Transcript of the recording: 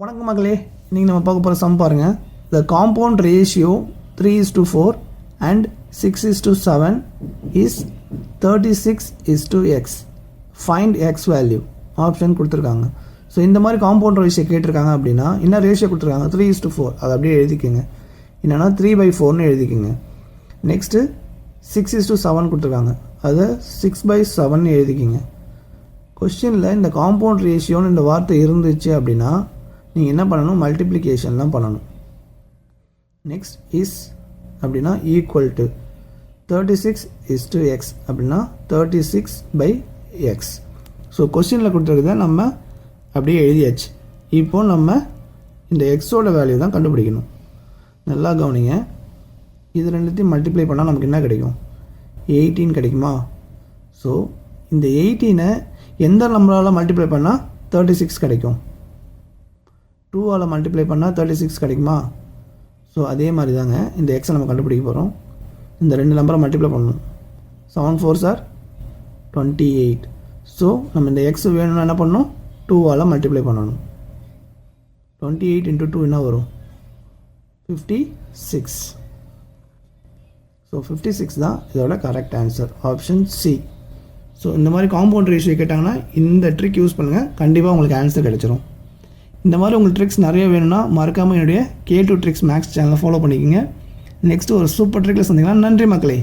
வணக்கம் மக்களே, இன்றைக்கி நம்ம பார்க்க போகிற சம் பாருங்கள். த compound ratio 3:4 and 6:7 is 36:x. Find X value option கொடுத்துருக்காங்க. ஸோ இந்த மாதிரி காம்பவுண்ட் ரேஷியோ கேட்டிருக்காங்க அப்படின்னா என்ன ரேஷியோ கொடுத்துருக்காங்க? 3:4. அதை அப்படியே எழுதிக்கோங்க. என்னென்னா 3/4ன்னு எழுதிக்கோங்க. நெக்ஸ்ட்டு 6:7 கொடுத்துருக்காங்க. அதை 6/7 எழுதிக்கிங்க. கொஸ்டினில் இந்த காம்பவுண்ட் ரேஷியோன்னு இந்த வார்த்தை இருந்துச்சு அப்படின்னா நீங்கள் என்ன பண்ணணும்? மல்டிப்ளிகேஷன்லாம் பண்ணணும். நெக்ஸ்ட் இஸ் அப்படின்னா ஈக்குவல் டு 36:x அப்படின்னா 36/x. ஸோ கொஸ்டினில் கொடுத்துருக்கத நம்ம அப்படியே எழுதியாச்சு. இப்போது நம்ம இந்த எக்ஸோட வேல்யூ தான் கண்டுபிடிக்கணும். நல்லா கவனிங்க. இது ரெண்டுத்தையும் மல்டிப்ளை பண்ணால் நமக்கு என்ன கிடைக்கும்? 18 கிடைக்குமா? ஸோ இந்த 18 எந்த நம்பரால் மல்டிப்ளை பண்ணால் 36 கிடைக்கும்? 2ஆல் மல்டிப்ளை பண்ணால் 36 கிடைக்குமா? ஸோ அதே மாதிரி தாங்க இந்த எக்ஸை நம்ம கண்டுபிடிக்க போகிறோம். இந்த ரெண்டு நம்பரை மல்டிப்ளை பண்ணணும். 7 4s are 28. ஸோ நம்ம இந்த எக்ஸ் வேணும்னா என்ன பண்ணணும்? 2ஆல் மல்டிப்ளை பண்ணணும். 28 × 2 என்ன வரும்? 56. ஸோ 56 தான் இதோட correct answer, option C. So இந்த மாதிரி காம்பவுண்ட் ரேஷியோ கேட்டாங்கன்னா இந்த ட்ரிக் யூஸ் பண்ணுங்கள், கண்டிப்பாக உங்களுக்கு ஆன்சர் கிடைச்சிரும். இந்த மாதிரி உங்களுக்கு ட்ரிக்ஸ் நிறைய வேணும்னா மறக்காமல் என்னுடைய K2 Tricks மேக்ஸ் சேனலை ஃபாலோ பண்ணிக்கோங்க. நெக்ஸ்ட்டு ஒரு சூப்பர் ட்ரிக்கில் சந்திக்கலாம். நன்றி மக்களே.